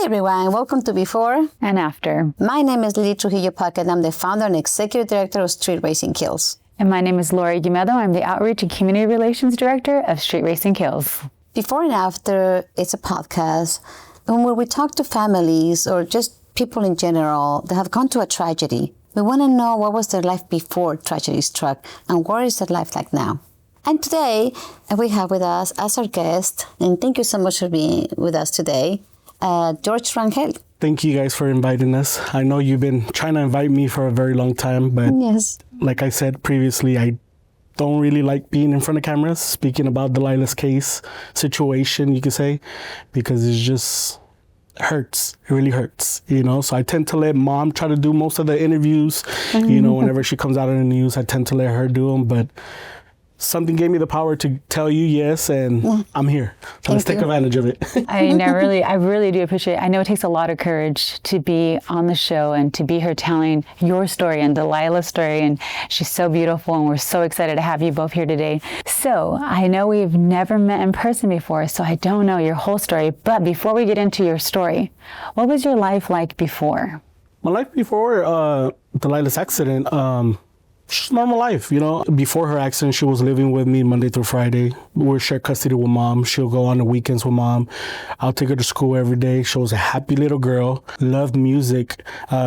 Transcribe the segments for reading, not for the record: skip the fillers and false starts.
Hi everyone, welcome to Before and After. My name is Lily Trujillo Puckett. I'm the founder and executive director of Street Racing Kills. And my name is Lori Guimedo. I'm the Outreach and Community Relations Director of Street Racing Kills. Before and After, it's a podcast where we talk to families or just people in general that have gone through a tragedy. We want to know what was their life before tragedy struck and what is their life like now. And today, we have with us as our guest, and thank you so much for being with us today, George Rangel. Thank you guys for inviting us. I know you've been trying to invite me for a very long time, but yes, like I said previously, I don't really like being in front of cameras, speaking about Delila's case, situation, you could say, because it just hurts. It really hurts, you know? So I tend to let mom try to do most of the interviews, you know, whenever she comes out in the news, I tend to let her do them, but something gave me the power to tell you yes, and I'm here. So let's take advantage of it. I really do appreciate it. I know it takes a lot of courage to be on the show and to be here telling your story and Delilah's story, and she's so beautiful, and we're so excited to have you both here today. So I know we've never met in person before, so I don't know your whole story, but before we get into your story, what was your life like before? My life before Delilah's accident, just normal life, you know. Before her accident, she was living with me Monday through Friday. We're shared custody with mom. She'll go on the weekends with mom. I'll take her to school every day. She was a happy little girl. Loved music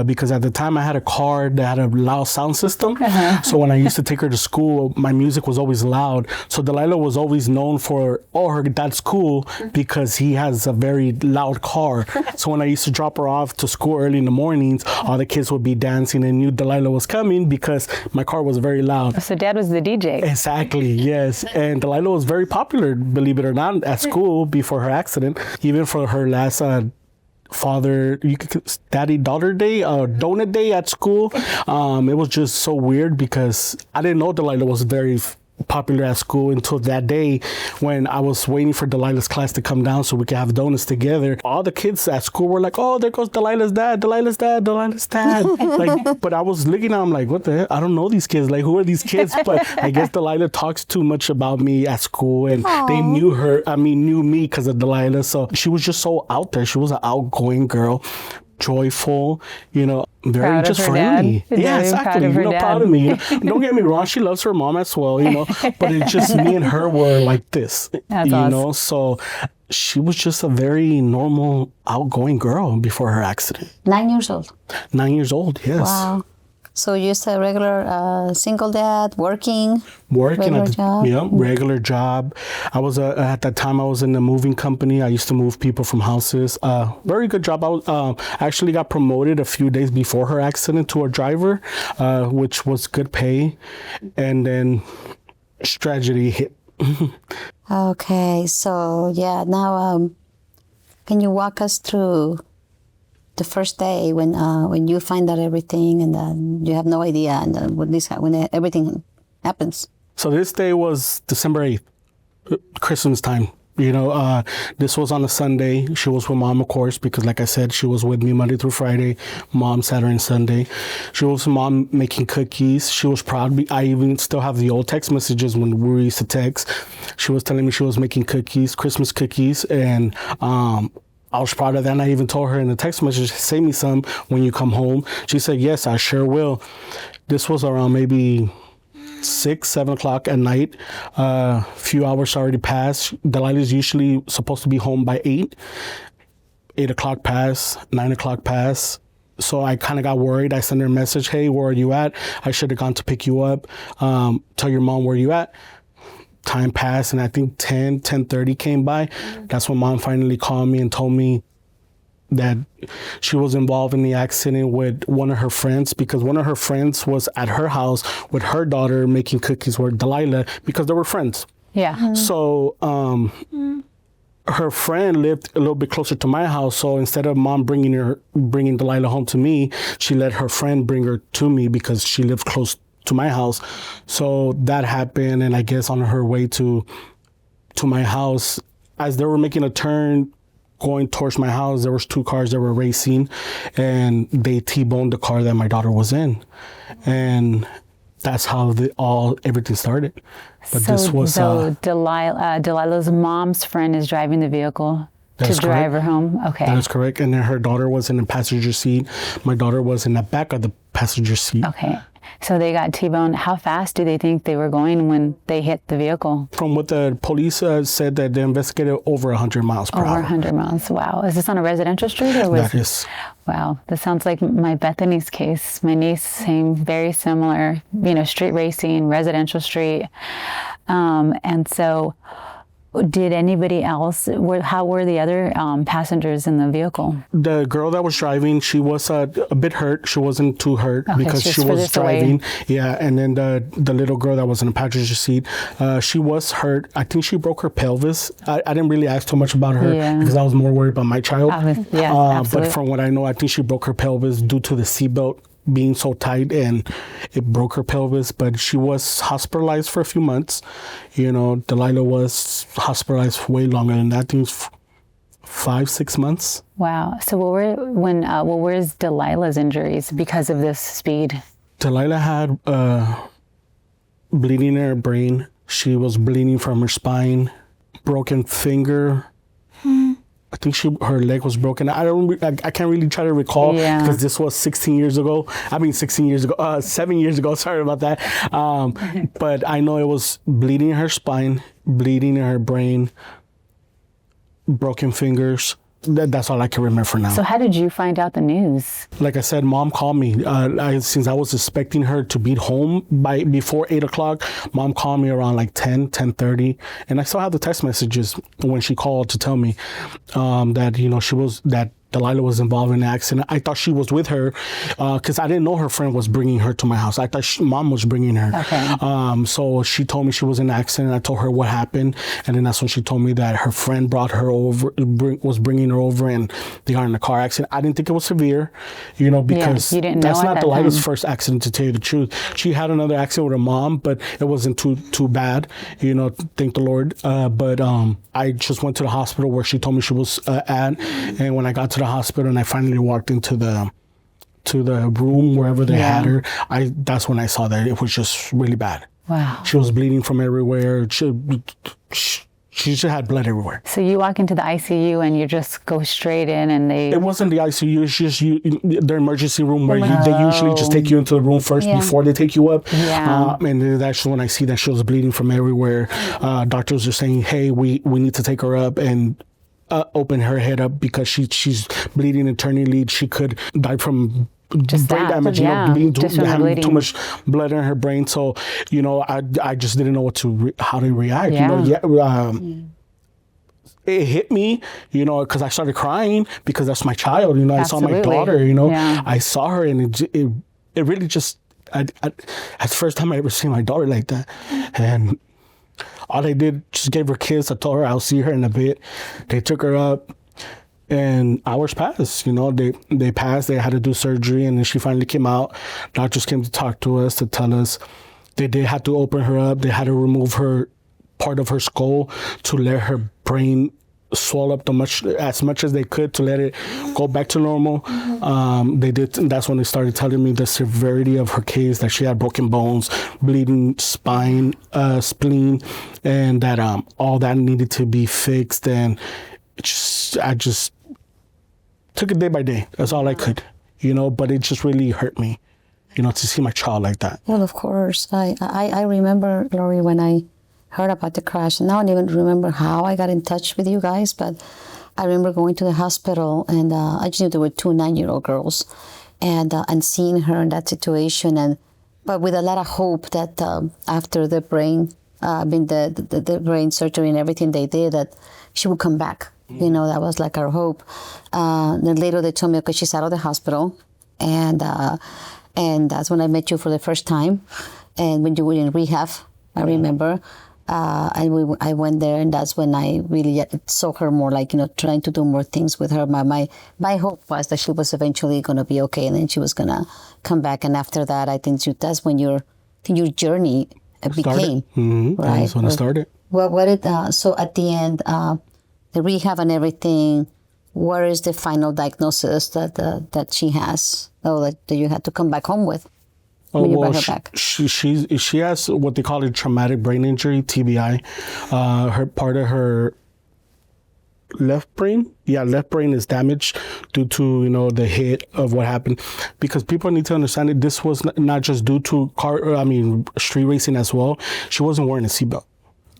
because at the time I had a car that had a loud sound system. So when I used to take her to school, my music was always loud. So Delila was always known for, her dad's cool because he has a very loud car. So when I used to drop her off to school early in the mornings, all the kids would be dancing and knew Delila was coming because my car was very loud. So dad was the DJ. Exactly, yes. And Delila was very popular, believe it or not, at school before her accident. Even for her last daddy-daughter day, donut day at school, it was just so weird because I didn't know Delila was very popular at school until that day when I was waiting for Delilah's class to come down so we could have donuts together. All the kids at school were like, oh, there goes Delilah's dad, Delilah's dad, Delilah's dad. But I was looking at them like, what the hell? I don't know these kids. Like, who are these kids? But I guess Delila talks too much about me at school, and they knew me because of Delila. So she was just so out there. She was an outgoing girl, joyful, you know, very proud just of her friendly. Dad. Yeah, exactly. You know, proud of me. You know? Don't get me wrong, she loves her mom as well, you know, but it's just me and her were like this, That's you awesome. know, so she was just a very normal, outgoing girl before her accident. 9 years old. 9 years old, yes. Wow. So you're just a regular single dad, working Regular job? Yeah, regular job. I was at that time I was in the moving company. I used to move people from houses. Very good job. I actually got promoted a few days before her accident to a driver, which was good pay. And then tragedy hit. Okay, so yeah, now can you walk us through the first day when you find out everything and you have no idea and when everything happens? So this day was December 8th, Christmas time. You know, this was on a Sunday. She was with mom, of course, because like I said, she was with me Monday through Friday, mom Saturday and Sunday. She was with mom making cookies. She was proud. I even still have the old text messages when we used to text. She was telling me she was making cookies, Christmas cookies, and I was proud of that, and I even told her in the text message, save me some when you come home. She said, yes, I sure will. This was around maybe 6, 7 o'clock at night. Few hours already passed. Delilah's usually supposed to be home by 8. 8 o'clock passed, 9 o'clock passed. So I kind of got worried. I sent her a message, hey, where are you at? I should have gone to pick you up. Tell your mom where you at. Time passed, and I think 10:30 came by. That's when mom finally called me and told me that she was involved in the accident with one of her friends, because one of her friends was at her house with her daughter making cookies with Delilah because they were friends. Yeah. So her friend lived a little bit closer to my house. So instead of mom bringing Delilah home to me, she let her friend bring her to me because she lived close to my house. So that happened, and I guess on her way to my house, as they were making a turn going towards my house, there was 2 cars that were racing, and they T-boned the car that my daughter was in, and that's how everything started. But So Delilah's mom's friend is driving the vehicle. To drive her home? Okay. That is correct. And then her daughter was in the passenger seat. My daughter was in the back of the passenger seat. Okay. So they got T-boned. How fast do they think they were going when they hit the vehicle? From what the police said, that they investigated over 100 miles per hour. Over 100 miles. Wow. Is this on a residential street? Or That is. Wow. This sounds like my Bethany's case. My niece, same, very similar, street racing, residential street. And so did anybody else, how were the other passengers in the vehicle? The girl that was driving, she was a bit hurt. She wasn't too hurt because she was driving. Yeah, and then the little girl that was in the passenger seat, she was hurt. I think she broke her pelvis. I didn't really ask too much about her because I was more worried about my child. But from what I know, I think she broke her pelvis due to the seatbelt being so tight, and it broke her pelvis. But she was hospitalized for a few months. Delila was hospitalized way longer than that. I think it was 5-6 months. Wow. So what were Delilah's injuries because of this speed? Delila had bleeding in her brain. She was bleeding from her spine, broken finger. I think her leg was broken. I can't really try to recall because this was 7 years ago. Sorry about that. But I know it was bleeding in her spine, bleeding in her brain, broken fingers. That's all I can remember for now. So how did you find out the news? Like I said, Mom called me. Since I was expecting her to be home before 8 o'clock, Mom called me around like 10:30. And I still have the text messages when she called to tell me that Delila was involved in an accident. I thought she was with her because I didn't know her friend was bringing her to my house. I thought Mom was bringing her. Okay. So she told me she was in an accident. I told her what happened. And then that's when she told me that her friend brought her over, was bringing her over, and they got in a car accident. I didn't think it was severe, because you didn't know that's not that Delila's time. First accident, to tell you the truth. She had another accident with her mom, but it wasn't too bad, thank the Lord. But I just went to the hospital where she told me she was at. And when I got to the hospital and I finally walked into the room wherever they had her, that's when I saw that it was just really bad. Wow. She was bleeding from everywhere. She just had blood everywhere. So you walk into the ICU and you just go straight in, and It wasn't the ICU. It's just their emergency room where they usually just take you into the room first before they take you up. Yeah. And that's when I see that she was bleeding from everywhere. Doctors are saying, hey, we need to take her up and open her head up because she's bleeding internally. She could die from just brain damage, having too much blood in her brain. So, I just didn't know how to react. It hit me, because I started crying because that's my child. I saw my daughter. I saw her, and it really just. That's the first time I ever seen my daughter like that, and. All I did, just gave her a kiss. I told her I'll see her in a bit. They took her up, and hours passed. They passed. They had to do surgery, and then she finally came out. Doctors came to talk to us, to tell us they did have to open her up. They had to remove part of her skull to let her brain swell up as much as they could to let it go back to normal. They did. That's when they started telling me the severity of her case, that she had broken bones, bleeding spine, spleen, and that all that needed to be fixed. And I just took it day by day. That's all I could, but it just really hurt me, to see my child like that. Well, of course. I remember, Lori, when I heard about the crash. And now I don't even remember how I got in touch with you guys, but I remember going to the hospital, and I just knew there were 2 9-year-old girls, and seeing her in that situation, but with a lot of hope that after the brain, the brain surgery and everything they did, that she would come back. That was like our hope. Then later they told me, okay, she's out of the hospital, and that's when I met you for the first time, and when you were in rehab, I remember. I went there, and that's when I really saw her more, like, trying to do more things with her. My hope was that she was eventually going to be okay, and then she was going to come back. And after that, I think that's when your journey began. Mm-hmm. Right? That's when it started. Well, so at the end, the rehab and everything, where is the final diagnosis that she has, that you had to come back home with? When you brought her back? She has what they call a traumatic brain injury, TBI. Her part of her left brain. Yeah, left brain is damaged due to, the hit of what happened. Because people need to understand that this was not just due to street racing as well. She wasn't wearing a seatbelt.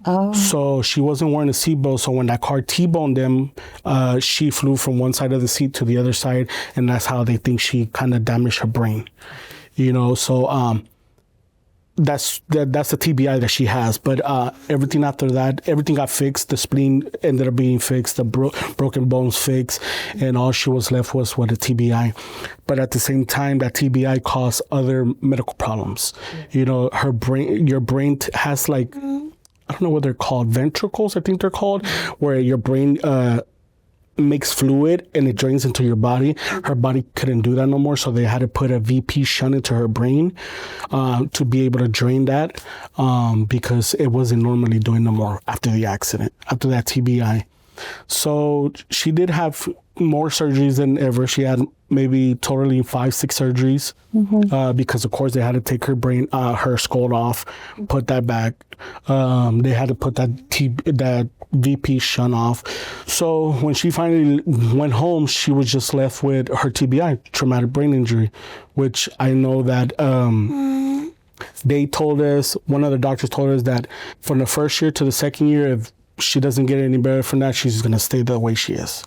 Oh. So she wasn't wearing a seatbelt. So when that car T-boned them, she flew from one side of the seat to the other side. And that's how they think she kind of damaged her brain. So that's the TBI that she has. But everything after that, everything got fixed. The spleen ended up being fixed, the broken bones fixed, and all she was left was with a TBI. But at the same time, that TBI caused other medical problems. Her brain, your brain has like, I don't know what they're called, ventricles, I think they're called, where your brain makes fluid and it drains into your body. Her body couldn't do that no more, so they had to put a VP shunt into her brain to be able to drain that because it wasn't normally doing no more after the accident, after that TBI. So she did have more surgeries than ever. She had maybe totally 5-6 surgeries because of course they had to take her brain, her skull off, put that back. They had to put that VP shunt off. So when she finally went home, she was just left with her TBI, traumatic brain injury, which I know that they told us, one of the doctors told us that from the first year to the second year, if she doesn't get any better from that, she's going to stay the way she is.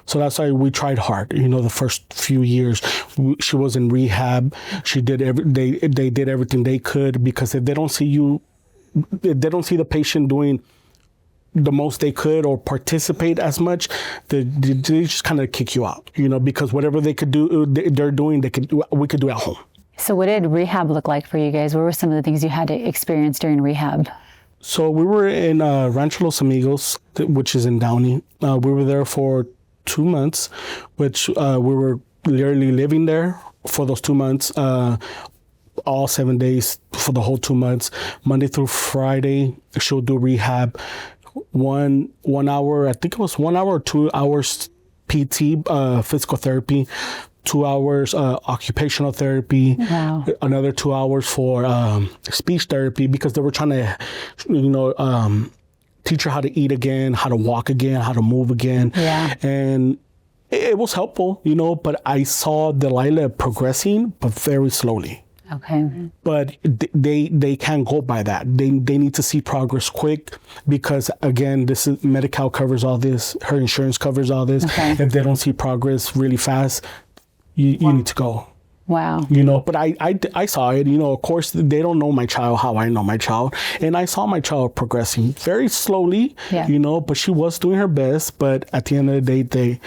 So that's why we tried hard. The first few years, she was in rehab. She did they did everything they could, because if they don't see the patient doing the most they could or participate as much, they just kind of kick you out. Because whatever they could do, they're doing, we could do at home. So what did rehab look like for you guys? What were some of the things you had to experience during rehab? So we were in Rancho Los Amigos, which is in Downey. We were there for 2 months, which we were literally living there for those 2 months, all 7 days for the whole 2 months. Monday through Friday, she'll do rehab. 1 hour, I think it was 1 hour or 2 hours PT, physical therapy. 2 hours occupational therapy. Wow. Another 2 hours for speech therapy, because they were trying to, teach her how to eat again, how to walk again, how to move again. Yeah. And it was helpful, but I saw Delila progressing, but very slowly. Okay. But they can't go by that. They need to see progress quick, because again, this is Medi-Cal covers all this. Her insurance covers all this. Okay. If they don't see progress really fast, you need to go. Wow. But I saw it. Of course, they don't know my child how I know my child. And I saw my child progressing very slowly, but she was doing her best. But at the end of the day,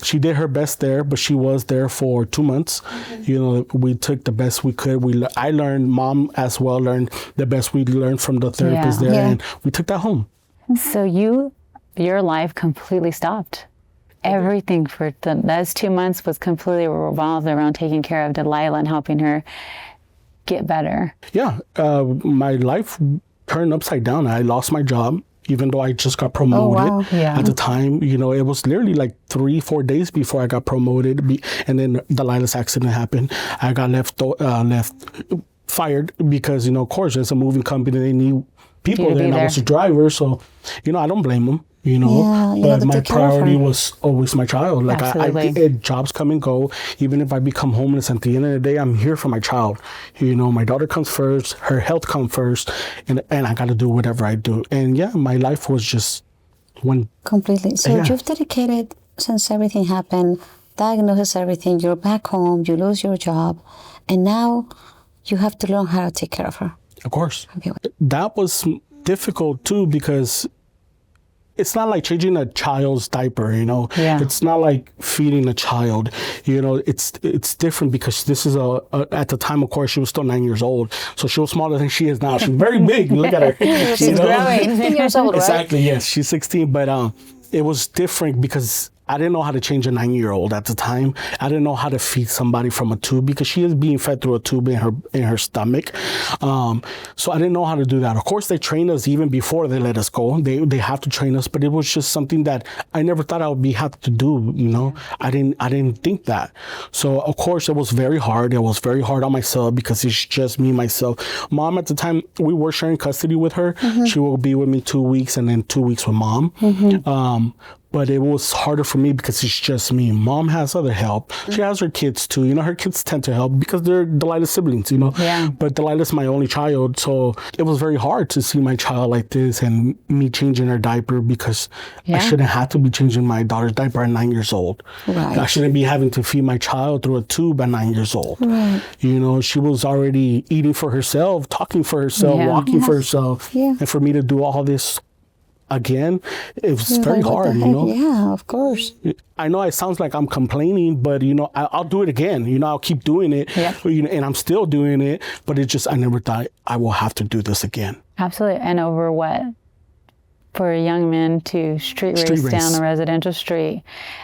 she did her best there, but she was there for 2 months. We took the best we could. I learned, Mom as well learned the best we learned from the therapist there. Yeah. And we took that home. So your life completely stopped. Everything for those 2 months was completely revolved around taking care of Delila and helping her get better. Yeah, my life turned upside down. I lost my job, even though I just got promoted. Oh, wow. Yeah. At the time. It was literally like 3-4 days before I got promoted, and then Delila's accident happened. I got fired because, of course, as a moving company, they need people there, and I was a driver, so, I don't blame them. But my priority was always my child. Like jobs come and go. Even if I become homeless, at the end of the day, I'm here for my child. My daughter comes first, her health comes first, and I got to do whatever I do. And my life was just completely. So you've dedicated, since everything happened, diagnosis everything, you're back home, you lose your job, and now you have to learn how to take care of her. Of course. Okay. That was difficult too, because it's not like changing a child's diaper, Yeah. It's not like feeding a child, it's different, because this is at the time, of course, she was still 9 years old. So she was smaller than she is now. She's very big. Look at her. She's growing. 16 years old, right? Exactly. Yes. She's 16, but it was different because I didn't know how to change a 9-year-old at the time. I didn't know how to feed somebody from a tube, because she is being fed through a tube in her stomach. So I didn't know how to do that. Of course, they trained us even before they let us go. They have to train us, but it was just something that I never thought I would have to do. I didn't think that. So of course, it was very hard. It was very hard on myself, because it's just me, myself. Mom, at the time, we were sharing custody with her. Mm-hmm. She will be with me 2 weeks, and then 2 weeks with Mom. Mm-hmm. but it was harder for me because it's just me. Mom has other help. She has her kids too. You know, her kids tend to help because they're Delilah's siblings, you know. Yeah. But Delilah's my only child, so it was very hard to see my child like this and me changing her diaper because I shouldn't have to be changing my daughter's diaper at 9 years old. Right. I shouldn't be having to feed my child through a tube at 9 years old. Right. You know, she was already eating for herself, talking for herself, walking for herself. Yeah. And for me to do all this again, it was very hard, you know? Yeah, of course. I know it sounds like I'm complaining, but, you know, I'll do it again. You know, I'll keep doing it. Yeah. You know, and I'm still doing it, but it just, I never thought I will have to do this again. Absolutely. And over what? For a young man to street race down a residential street.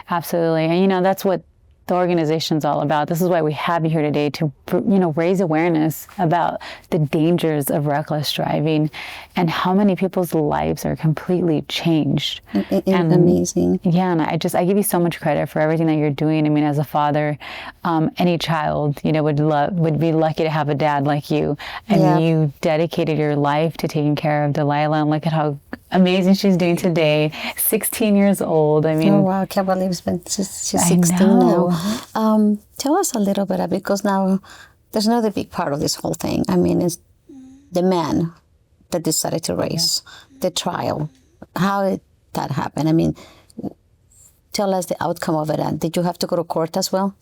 Absolutely. And, you know, that's what the organization's all about. This is why we have you here today, to, you know, raise awareness about the dangers of reckless driving and how many people's lives are completely changed. And amazing. Yeah, and I give you so much credit for everything that you're doing. I mean, as a father, any child, you know, would be lucky to have a dad like you. And you dedicated your life to taking care of Delila, and look at how amazing she's doing today. 16 years old. I mean, oh wow, I can't believe she's 16 now. Tell us a little bit, because now there's another big part of this whole thing. I mean, it's the man that decided to race, the trial. How did that happen? I mean, tell us the outcome of it. And did you have to go to court as well?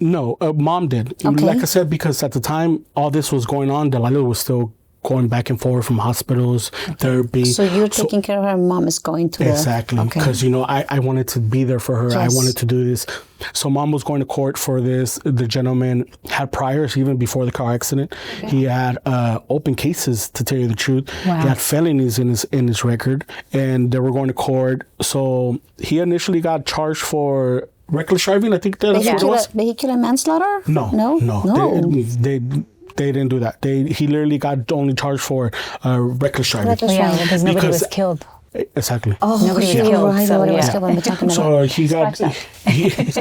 No, Mom did. Okay. Like I said, because at the time all this was going on, Delila was still going back and forth from hospitals, therapy. So you're taking care of her, Mom is going to Exactly, because, you know, I wanted to be there for her. I wanted to do this. So Mom was going to court for this. The gentleman had priors even before the car accident. He had open cases, to tell you the truth. Wow. He had felonies in his record, and they were going to court. So he initially got charged for reckless driving. I think that's what it was. Vehicular manslaughter? No. They didn't do that. He literally got only charged for reckless driving. yeah, because nobody was killed. Exactly. Oh, Nobody was you're killed, right. so, Nobody was yeah. killed when we're talking about.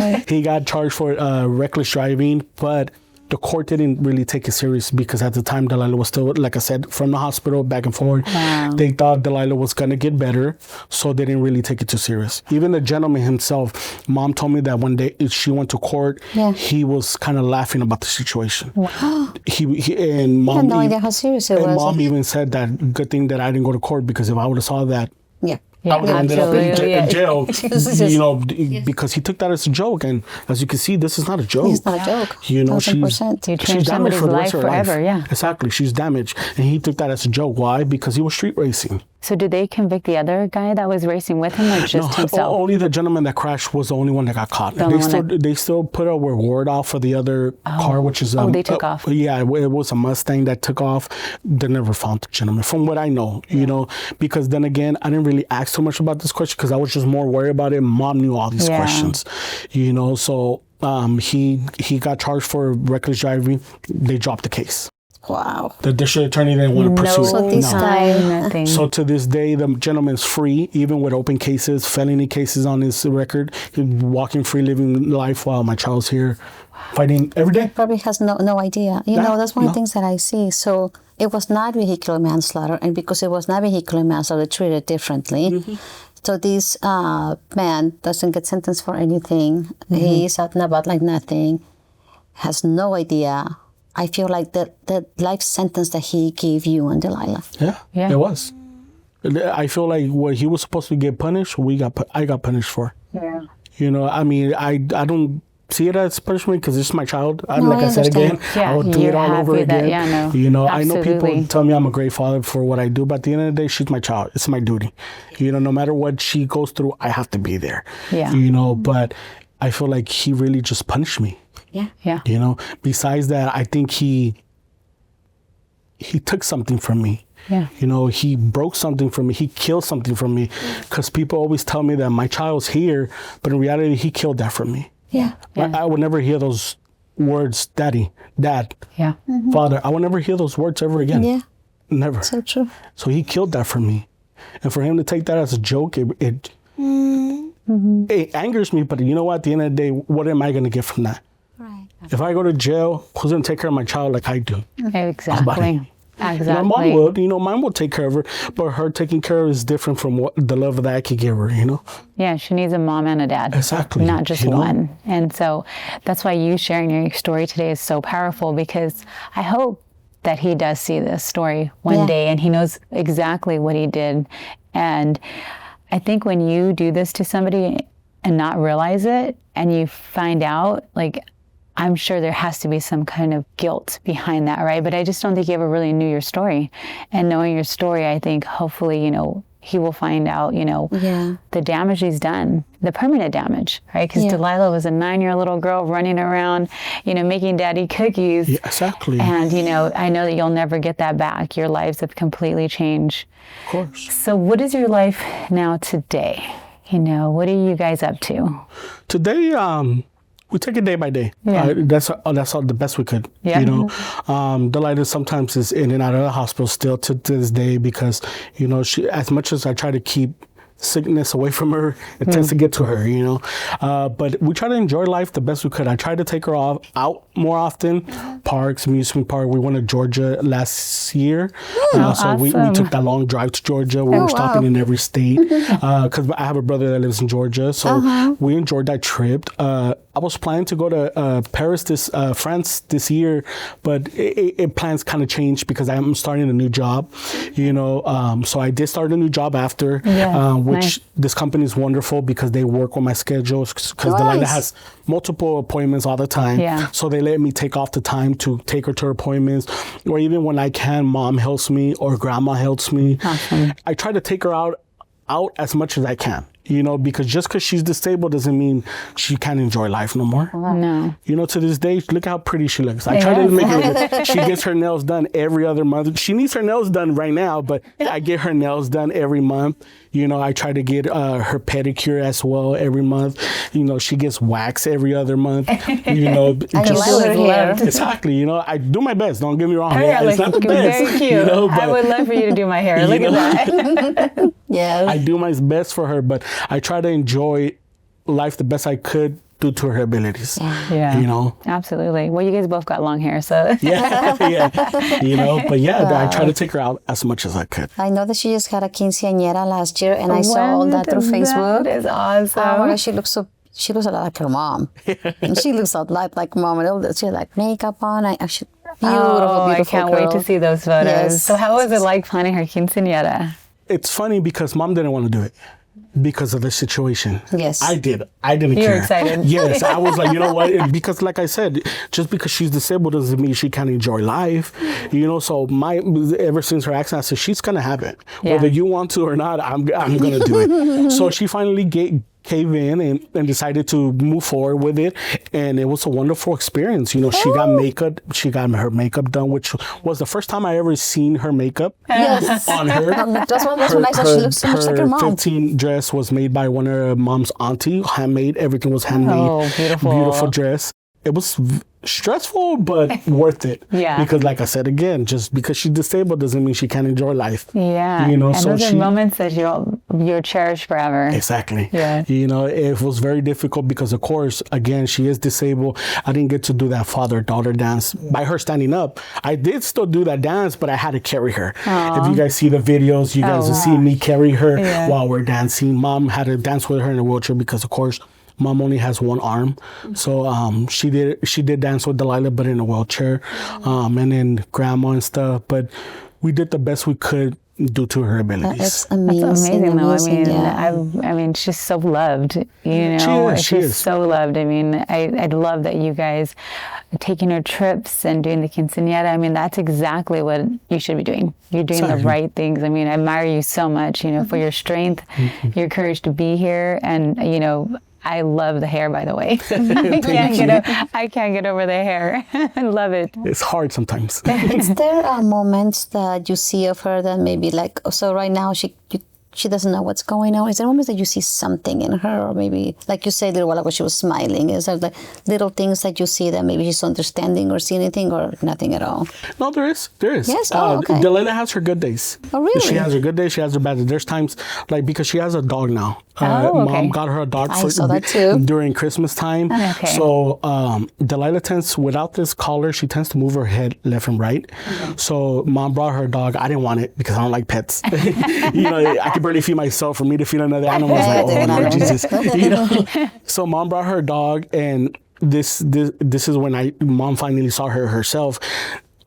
So he got charged for reckless driving, but the court didn't really take it serious because at the time Delila was still, like I said, from the hospital back and forth. Wow. They thought Delila was gonna get better, so they didn't really take it too serious. Even the gentleman himself, Mom told me that one day she went to court, he was kind of laughing about the situation. Wow. He and Mom I had no idea how serious it and was. Mom even said that good thing that I didn't go to court, because if I would have saw that, Yeah. I would have ended up in jail, Just- you know, because he took that as a joke. And as you can see, this is not a joke. It's not a joke. You know, 1000%. You she's changed damaged somebody's for the life rest of her life. forever, yeah. Exactly. She's damaged. And he took that as a joke. Why? Because he was street racing. So did they convict the other guy that was racing with him, or just himself? Only the gentleman that crashed was the only one that got caught. They still put a reward out for the other car, which is they took off. Yeah, it was a Mustang that took off. They never found the gentleman, from what I know. You know, because then again, I didn't really ask too much about this question because I was just more worried about it. Mom knew all these questions. You know, so he got charged for reckless driving. They dropped the case. Wow. The district attorney didn't want to pursue it. So this guy, Nothing. So to this day, the gentleman's free, even with open cases, felony cases on his record. He's walking free, living life while my child's here, fighting every day. probably has no idea. You know, that's one of the things that I see. So it was not vehicular manslaughter, and because it was not vehicular manslaughter, they treated it differently. So this man doesn't get sentenced for anything. He's out and about like nothing, has no idea. I feel like the life sentence that he gave you and Delila. Yeah, it was. I feel like what he was supposed to get punished, I got punished for. Yeah. You know, I mean, I don't see it as punishment because it's my child. No, like I said again, Yeah, I would do it all over again. You know, I know people tell me I'm a great father for what I do, but at the end of the day, she's my child. It's my duty. You know, no matter what she goes through, I have to be there. Yeah. You know, but I feel like he really just punished me. Yeah. You know, besides that, I think he took something from me. Yeah. You know, he broke something from me. He killed something from me. Because people always tell me that my child's here, but in reality, he killed that from me. Yeah. I would never hear those words, Daddy, Dad, Yeah. Father. I would never hear those words ever again. Yeah. Never. So true. So he killed that from me. And for him to take that as a joke, it angers me. But you know what? At the end of the day, what am I going to get from that? Right. If I go to jail, who's going to take care of my child like I do? Exactly. Exactly. Mom would, mine will take care of her, but her taking care of her is different from what the love that I could give her, Yeah, she needs a mom and a dad. Exactly. Not just one. And so that's why you sharing your story today is so powerful, because I hope that he does see this story one day and he knows exactly what he did. And I think when you do this to somebody and not realize it, and you find out, like, I'm sure there has to be some kind of guilt behind that, right? But I just don't think you ever really knew your story. And knowing your story, I think hopefully, he will find out, the damage he's done, the permanent damage, right? Because Delila was a 9-year-old little girl running around, making daddy cookies. Yeah, exactly. And, I know that you'll never get that back. Your lives have completely changed. Of course. So what is your life now today? What are you guys up to? Today, we take it day by day. Yeah. That's all the best we could. Yeah. Delila sometimes is in and out of the hospital still to this day because, she, as much as I try to keep sickness away from her, it tends to get to her, but we try to enjoy life the best we could. I try to take her out more often, parks, amusement park. We went to Georgia last year, so awesome. we took that long drive to Georgia. We were stopping in every state because I have a brother that lives in Georgia, so we enjoyed that trip. I was planning to go to Paris, France this year, but plans kind of changed because I'm starting a new job, so I did start a new job after, which this company is wonderful because they work on my schedule because Delila has multiple appointments all the time. Yeah. So they let me take off the time to take her to her appointments, or even when I can, mom helps me or grandma helps me. Awesome. I try to take her out as much as I can. Because just because she's disabled doesn't mean she can't enjoy life no more. No. To this day, look how pretty she looks. I try to make her, she gets her nails done every other month. She needs her nails done right now, but I get her nails done every month. I try to get her pedicure as well every month. She gets wax every other month. Exactly. I do my best. Don't get me wrong. It's not the best. Very cute. But, I would love for you to do my hair. Look at that. Yes. I do my best for her, but I try to enjoy life the best I could due to her abilities. Yeah. Absolutely. Well, you guys both got long hair, so. But I try to take her out as much as I could. I know that she just had a quinceañera last year, and I saw all that through Facebook. That is awesome. Oh my gosh, she looks a lot like her mom. And she looks a lot like mom. And she had like makeup on. Beautiful I can't girl. wait to see those photos. Yes. So how was it like planning her quinceañera? It's funny because mom didn't want to do it because of the situation. Yes. I did. I didn't care. You were excited. Yes. I was like, you know what? Because like I said, just because she's disabled doesn't mean she can't enjoy life. So ever since her accident, I said, she's going to have it. Yeah. Whether you want to or not, I'm going to do it. So she finally cave in and decided to move forward with it, and it was a wonderful experience. She got her makeup done, which was the first time I ever seen her makeup on her. That's what I saw. She looks so much like her mom. 15 dress was made by one of her mom's auntie, handmade. Everything was handmade. Oh, beautiful dress. It was stressful, but worth it. Yeah. Because like I said again, just because she's disabled doesn't mean she can't enjoy life. Yeah. And those are moments that you'll cherish forever. Exactly. Yeah. It was very difficult because, of course, again, she is disabled. I didn't get to do that father-daughter dance by her standing up. I did still do that dance, but I had to carry her. Aww. If you guys see the videos, you guys will see me carry her while we're dancing. Mom had to dance with her in a wheelchair because, of course, Mom only has one arm, so she did dance with Delila, but in a wheelchair, and then grandma and stuff. But we did the best we could due to her abilities. That's amazing. That's amazing, though. Yeah. I mean, she's so loved. She is so loved. I mean, I'd love that you guys are taking her trips and doing the quinceañera. I mean, that's exactly what you should be doing. You're doing the right things. I mean, I admire you so much, for your strength, your courage to be here, and I love the hair, by the way. I can't get over the hair. I love it. It's hard sometimes. Is there moments that you see of her that maybe so right now she she doesn't know what's going on? Is there moments that you see something in her, or maybe, like you said a little while ago, she was smiling? Is there like little things that you see that maybe she's understanding or see anything, or nothing at all? No, there is. Yes? Oh, okay. Delila has her good days. Oh, really? She has her good days. She has her bad days. There's times, like, because she has a dog now. Okay. Mom got her a dog I saw that too. during Christmas time. Okay. So Delila tends, without this collar, she tends to move her head left and right. So Mom brought her a dog. I didn't want it because I don't like pets. You know, I could barely feed myself. For me to feed another animal was like, oh Lord Jesus. You know? So Mom brought her a dog, and this is when Mom finally saw her herself.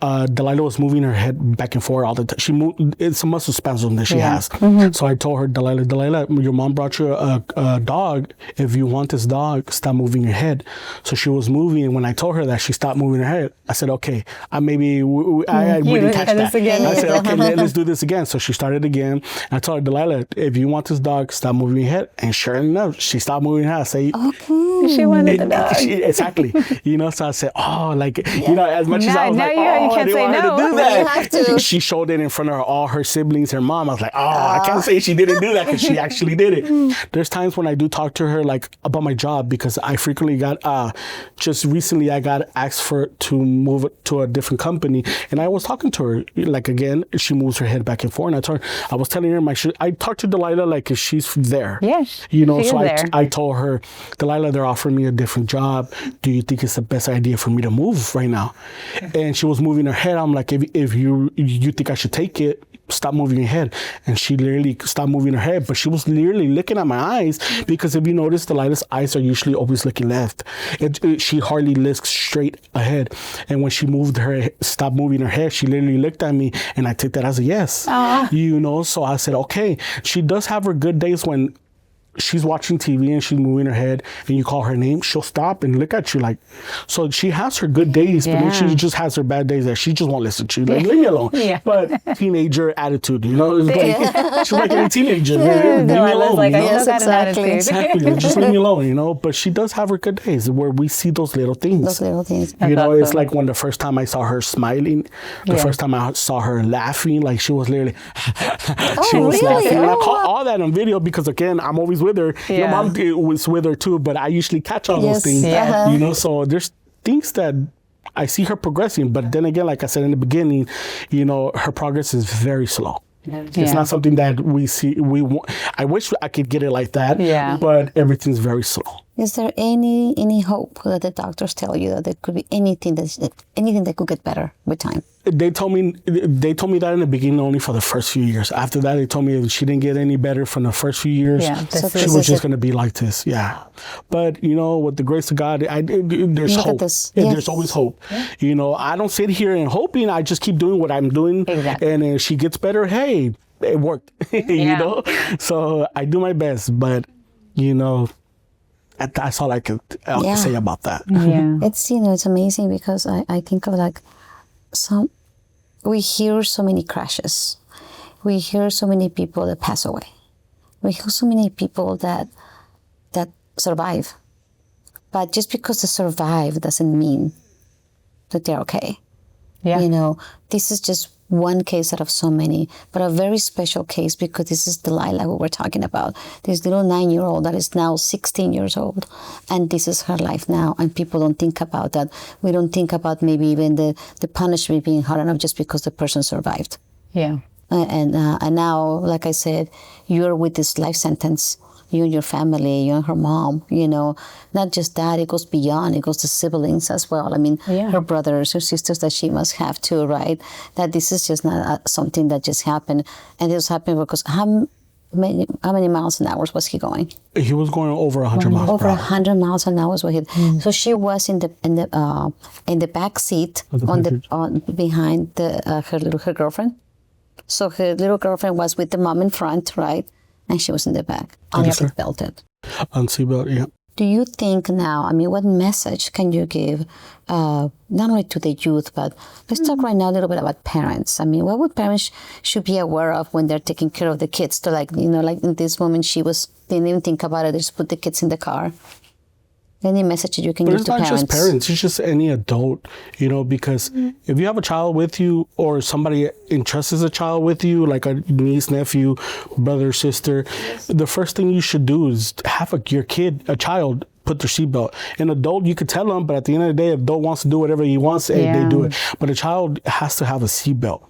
Delila was moving her head back and forth all the time. It's a muscle spasm that she has. So I told her, Delila, your mom brought you a dog. If you want this dog, stop moving your head. So she was moving, and when I told her that, she stopped moving her head. I said, okay, we didn't catch that. I said, okay, let's do this again. So she started again. I told her, Delila, if you want this dog, stop moving your head. And sure enough, she stopped moving her head. I say, Okay. She wanted the dog. Exactly. You know, so I said, oh, like, you know, as much as I was like, you I can't didn't say want her no. to do that. You have to. She showed it in front of all her siblings, her mom. I was like, I can't say she didn't do that because she actually did it. There's times when I do talk to her, like, about my job, because I frequently got, just recently I got asked to move to a different company. And I was talking to her, like, again, she moves her head back and forth. And I was telling her, I talked to Delila like if she's there. Yes, You know, she so is there. I told her, Delila, they're offering me a different job. Do you think it's the best idea for me to move right now? And she was moving her head. I'm like, if you think I should take it, stop moving your head. And she literally stopped moving her head, but she was literally looking at my eyes, because if you notice, Delila's eyes are usually always looking left. She hardly looks straight ahead. And when she stopped moving her head, she literally looked at me, and I took that as a yes. You know, so I said, okay. She does have her good days when she's watching TV and she's moving her head and you call her name, she'll stop and look at you like, so she has her good days, but then she just has her bad days that she just won't listen to you. Like, leave me alone. But teenager attitude, you know, it's like, she's like a teenager. Leave me alone. Like, you know? I still got an attitude. Exactly. Just leave me alone, you know. But she does have her good days where we see those little things. Those little things. You know, awesome. it's like when the first time I saw her smiling, the first time I saw her laughing, like she was literally, she was really? laughing. And I Oh, caught all that on video because, again, I'm always with her. Yeah. Your mom was with her too, but I usually catch all those Yes. things. Yeah. You know, so there's things that I see her progressing. But then again, like I said in the beginning, you know, her progress is very slow. It's not something that we see. I wish I could get it like that. Yeah. But everything's very slow. Is there any hope that the doctors tell you that there could be anything that could get better with time? They told me that in the beginning only for the first few years. After that, they told me if she didn't get any better from the first few years, she was just going to be like this. Yeah. But, you know, with the grace of God, there's Look at hope. this. Yeah, Yes. there's always hope. Yeah. You know, I don't sit here and hoping. I just keep doing what I'm doing. Exactly. And if she gets better, hey, it worked. You know? So I do my best. But, you know, that's all I could say about that. Yeah. It's, you know, it's amazing because I think of like we hear so many crashes. We hear so many people that pass away. We hear so many people that survive. But just because they survive doesn't mean that they're okay. Yeah. You know, this is just one case out of so many, but a very special case because this is Delila who we're talking about. This little 9-year-old that is now 16 years old, and this is her life now, and people don't think about that. We don't think about maybe even the punishment being hard enough just because the person survived. Yeah. And now, like I said, you're with this life sentence. You and your family, you and her mom, you know, not just that, it goes beyond, it goes to siblings as well. I mean, her brothers, her sisters that she must have too, right? That this is just not something that just happened. And this happened because how many miles an hour was he going? He was going over 100 miles Over per hour. 100 miles an hour was what he. So she was in the back seat behind her girlfriend. So her little girlfriend was with the mom in front, right? And she was in the back, unseatbelted. Unseatbelt, yeah. Do you think now, I mean, what message can you give not only to the youth, but let's talk right now a little bit about parents. I mean, what would parents should be aware of when they're taking care of the kids? To like, you know, like in this moment, didn't even think about it. They just put the kids in the car. Any message you can But give it's to not parents? just parents, it's just any adult, because if you have a child with you or somebody entrusts a child with you, like a niece, nephew, brother, sister, the first thing you should do is have your kid, a child, put their seatbelt. An adult, you could tell them, but at the end of the day, if adult wants to do whatever he wants, they do it. But a child has to have a seatbelt.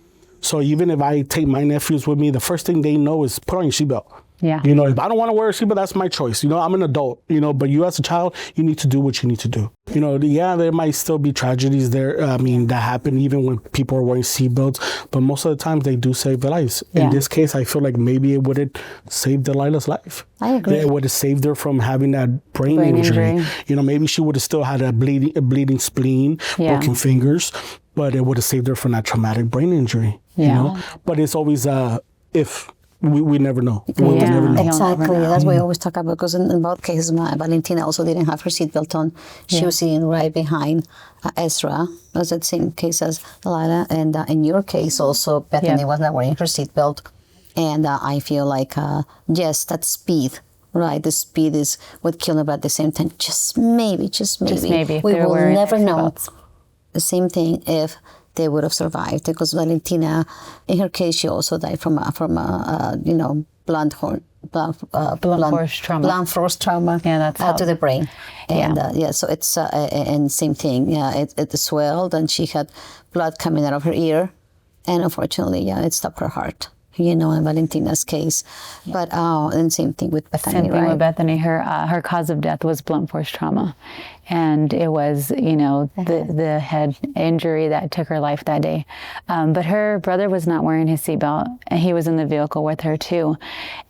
So even if I take my nephews with me, the first thing they know is put on your seatbelt. Yeah. If I don't want to wear a seatbelt, that's my choice. I'm an adult, but you as a child, you need to do what you need to do. There might still be tragedies there. That happen even when people are wearing seatbelts, but most of the time they do save their lives. Yeah. In this case, I feel like maybe it would have saved Delilah's life. I agree. It would have saved her from having that brain injury. Maybe she would have still had a bleeding spleen, broken fingers, but it would have saved her from that traumatic brain injury. But it's always if. We never know. We'll never know. Exactly. That's what we always talk about, because in both cases, Valentina also didn't have her seatbelt on. She was sitting right behind Ezra. It was the same case as Delila. And in your case also, Bethany was not wearing her seatbelt. And I feel like, yes, that speed, right? The speed is what killed her, but at the same time, just maybe, we will never know. The same thing if they would have survived, because Valentina, in her case, she also died from blunt force trauma. Yeah, that's to the brain. And so it's and same thing. Yeah, it swelled, and she had blood coming out of her ear, and unfortunately, it stopped her heart. In Valentina's case, but and same thing with Bethany. Same thing with Bethany. Her cause of death was blunt force trauma, and it was the head injury that took her life that day. But her brother was not wearing his seatbelt, and he was in the vehicle with her too.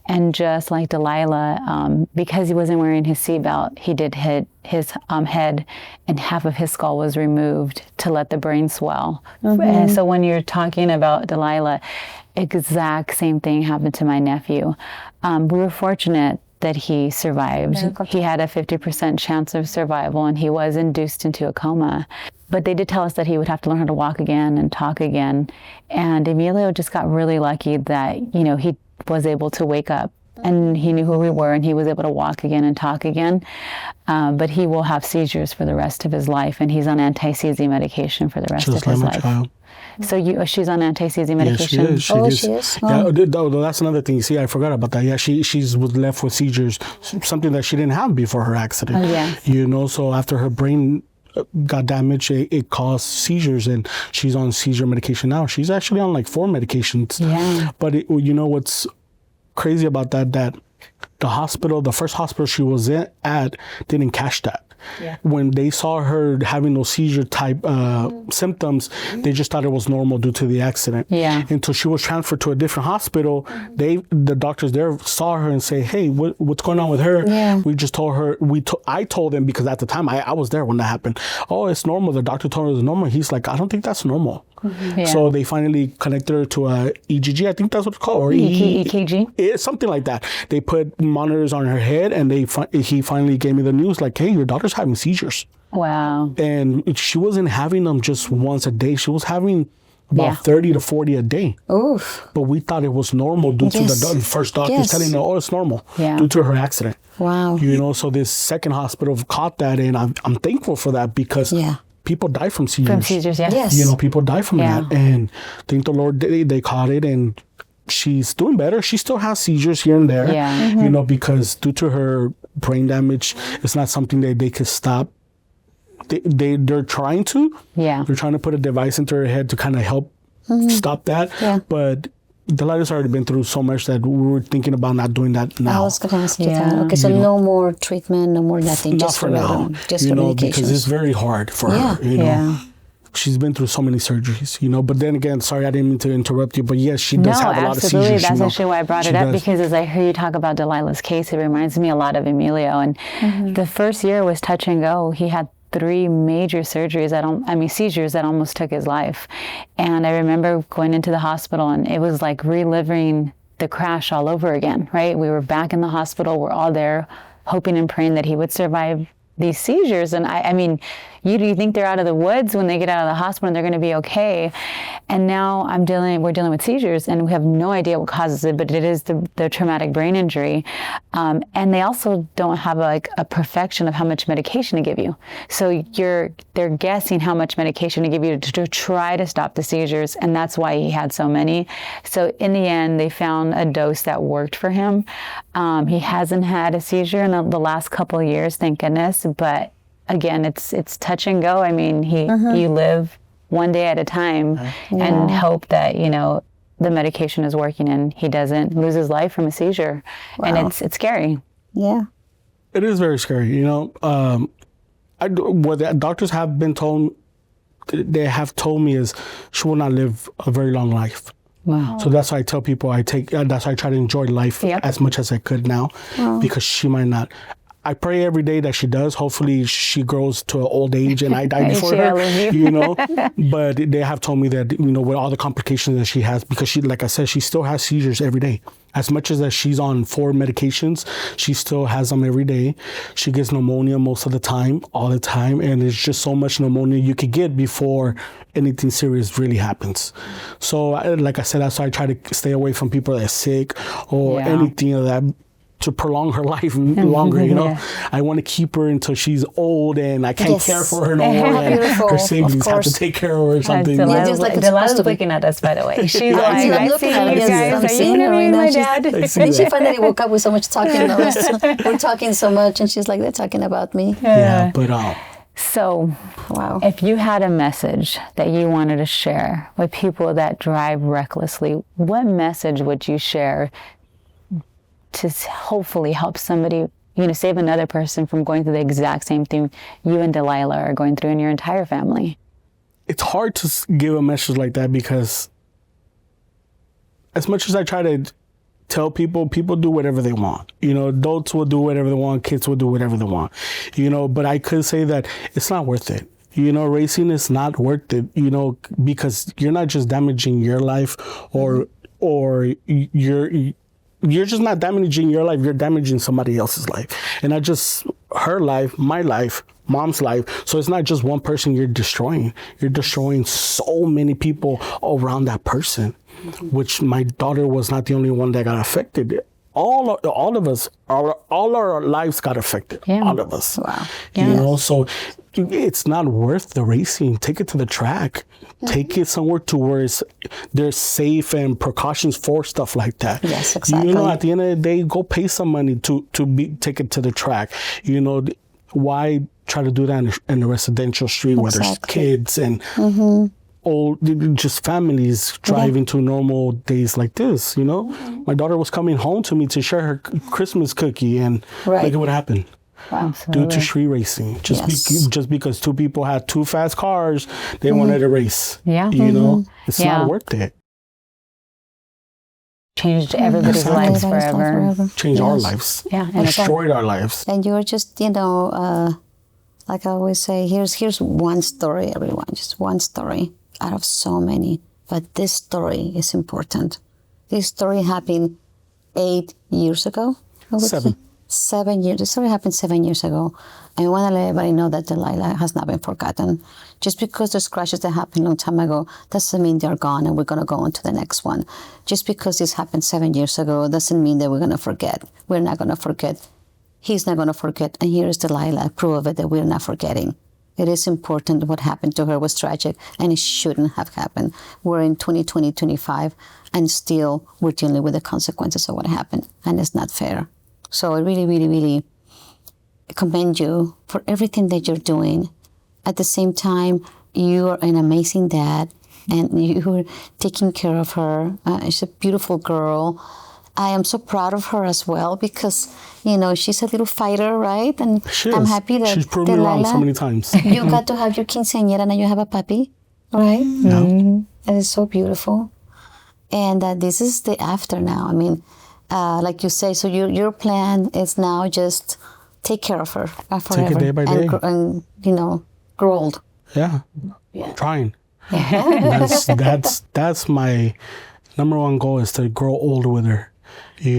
And just like Delila, because he wasn't wearing his seatbelt, he did hit his head, and half of his skull was removed to let the brain swell. And so when you're talking about Delila, exact same thing happened to my nephew. We were fortunate that he survived. He had a 50% chance of survival, and he was induced into a coma. But they did tell us that he would have to learn how to walk again and talk again. And Emilio just got really lucky that, he was able to wake up, and he knew who we were, and he was able to walk again and talk again. But he will have seizures for the rest of his life, and he's on anti-seizure medication for the rest of his life. Child. So she's on anti-seizure medication? Yeah, she is. Yeah, that's another thing. See, I forgot about that. Yeah, she was left with seizures, something that she didn't have before her accident. Oh, yeah. So after her brain got damaged, it caused seizures, and she's on seizure medication now. She's actually on like 4 medications. Yeah. But what's crazy about that the first hospital she was at didn't catch that. Yeah. When they saw her having those seizure type symptoms, they just thought it was normal due to the accident. Yeah. Until she was transferred to a different hospital, the doctors there saw her and say, "Hey, what's going on with her?" Yeah. We just told her. I told them, because at the time I was there when that happened. Oh, it's normal. The doctor told her it's normal. He's like, I don't think that's normal. Yeah. So they finally connected her to a EGG. I think that's what it's called, or EKG. It's something like that. They put monitors on her head, and he finally gave me the news like, "Hey, your daughter's having seizures." Wow. And she wasn't having them just once a day. She was having about 30 to 40 a day. Oof. But we thought it was normal due to the first doctors telling her, "Oh, it's normal," due to her accident. Wow. So this second hospital caught that, and I'm thankful for that, because people die from seizures. From seizures, yes. People die from that. And thank the Lord they caught it, and she's doing better. She still has seizures here and there. Yeah. Because due to her brain damage, it's not something that they could stop. They're trying to. Yeah. They're trying to put a device into her head to kind of help stop that. Yeah. But Delilah's already been through so much that we were thinking about not doing that now. I was going to ask you that. Okay, so no more treatment, no more nothing. Not just for now. Just for medications. Because it's very hard for her. Yeah. She's been through so many surgeries, But then again, sorry, I didn't mean to interrupt you. But yes, she does have a lot of seizures. No, absolutely. That's actually why I brought it up, because as I hear you talk about Delilah's case, it reminds me a lot of Emilio. And the first year was touch and go. He had 3 major surgeries seizures that almost took his life. And I remember going into the hospital, and it was like reliving the crash all over again, right? We were back in the hospital. We're all there hoping and praying that he would survive these seizures. And I mean, you think they're out of the woods when they get out of the hospital and they're going to be okay. And now we're dealing with seizures, and we have no idea what causes it, but it is the traumatic brain injury. And they also don't have a perfection of how much medication to give you. So they're guessing how much medication to give you to try to stop the seizures, and that's why he had so many. So in the end, they found a dose that worked for him. He hasn't had a seizure in the last couple of years, thank goodness. But again, it's touch and go. I mean, you live one day at a time and hope that, the medication is working and he doesn't lose his life from a seizure. Wow. And it's scary. Yeah. It is very scary. What the doctors have been told, they have told me is she will not live a very long life. Wow. So that's why I tell people that's why I try to enjoy life as much as I could now, because she might not. I pray every day that she does. Hopefully she grows to an old age and I die before her, But they have told me that, with all the complications that she has, because she, like I said, she still has seizures every day. As much as that she's on 4 medications, she still has them every day. She gets pneumonia most of the time, all the time. And it's just so much pneumonia you could get before anything serious really happens. So like I said, that's why I try to stay away from people that are sick or anything of that, to prolong her life longer, I want to keep her until she's old and I can't care for her no more. And her siblings have to take care of her or something. Delilah's looking at us, by the way. She's like, I see you guys. I'm seeing her right now. And she finally woke up with so much talking. We're talking so much, and she's like, they're talking about me. Yeah, but so, if you had a message that you wanted to share with people that drive recklessly, what message would you share to hopefully help somebody, save another person from going through the exact same thing you and Delila are going through and your entire family? It's hard to give a message like that, because as much as I try to tell people do whatever they want. Adults will do whatever they want, kids will do whatever they want. But I could say that it's not worth it. Racing is not worth it, because you're not just damaging your life or you're just not damaging your life, you're damaging somebody else's life. And not just her life, my life, mom's life. So it's not just one person you're destroying. You're destroying so many people around that person, which my daughter was not the only one that got affected. All of us, all our lives got affected. Yeah. All of us. Wow. Yeah. So it's not worth the racing. Take it to the track. Take it somewhere to where there's safe and precautions for stuff like that. Yes, exactly. At the end of the day, go pay some money to take it to the track. Why try to do that in a residential street where there's kids and old, just families driving to normal days like this, My daughter was coming home to me to share her Christmas cookie, and look at what happened. Wow. Due to street racing. Just because 2 people had 2 fast cars, they wanted to race. Yeah. It's not worth it. Changed everybody's lives forever. Changed our lives. Yeah. And destroyed our lives. And you're just, like I always say, here's one story, everyone. Just one story out of so many. But this story is important. This story happened 8 years ago. 7 years. This story happened 7 years ago. I want to let everybody know that Delila has not been forgotten. Just because there's crashes that happened a long time ago doesn't mean they're gone and we're going to go on to the next one. Just because this happened 7 years ago doesn't mean that we're going to forget. We're not going to forget. He's not going to forget. And here is Delila, proof of it that we're not forgetting. It is important. What happened to her was tragic and it shouldn't have happened. We're in 2020, 25, and still we're dealing with the consequences of what happened. And it's not fair. So I really, really, really commend you for everything that you're doing. At the same time, you are an amazing dad and you're taking care of her. She's a beautiful girl. I am so proud of her as well because, she's a little fighter, right? And I'm happy that she's proven me wrong so many times. You got to have your quinceañera and you have a puppy, right? Yeah. That is so beautiful. And this is the after now. I mean, like you say, so your plan is now just take care of her forever. Take it day by day. And grow old. Yeah. I'm trying. That's my number one goal is to grow old with her, because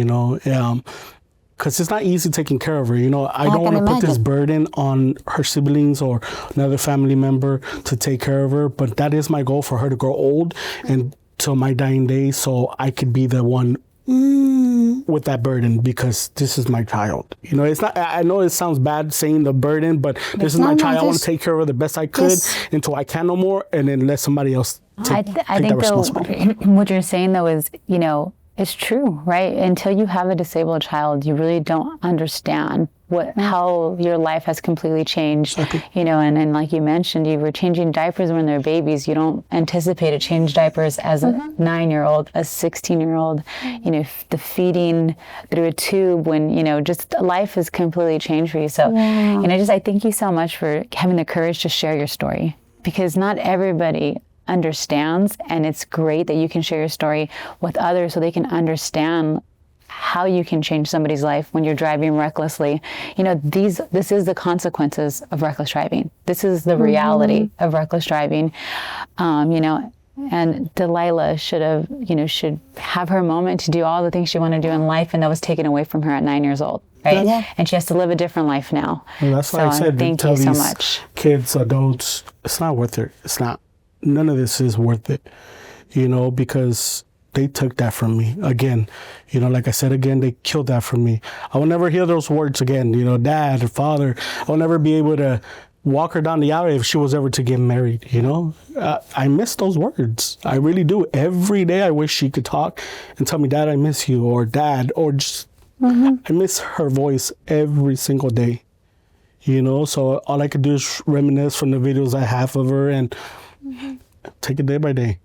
because it's not easy taking care of her. You know, I don't can want to put this imagine. burden on her siblings or another family member to take care of her. But that is my goal, for her to grow old and till my dying day, so I could be the one with that burden, because this is my child. You know, it's not, I know it sounds bad saying the burden, but this is my child. I want to take care of her the best I could until I can no more, and then let somebody else take I that think responsibility. though, what you're saying though is, you know, it's true, right? Until you have a disabled child, you really don't understand how your life has completely changed. Exactly. You know, and like you mentioned, you were changing diapers when they're babies. You don't anticipate to change diapers as a 9-year-old, a 16-year-old. You know, the feeding through a tube, when, you know, just life has completely changed for you. So, and I thank you so much for having the courage to share your story, because not everybody understands, and it's great that you can share your story with others so they can understand how you can change somebody's life when you're driving recklessly. You know, this is the consequences of reckless driving. This is the reality of reckless driving. You know, and Delila should have her moment to do all the things she wanted to do in life, and that was taken away from her at 9 years old. Right? Yeah. And she has to live a different life now. And that's why I said, thank tell you so these much. kids, adults, it's not worth it. It's not. None of this is worth it, you know, because they took that from me. Again, you know, like I said, again, they killed that from me. I will never hear those words again, you know, dad or father. I will never be able to walk her down the aisle if she was ever to get married, you know. I miss those words. I really do. Every day I wish she could talk and tell me, Dad, I miss you, or Dad, or just, I miss her voice every single day, you know. So all I could do is reminisce from the videos I have of her and take it day by day.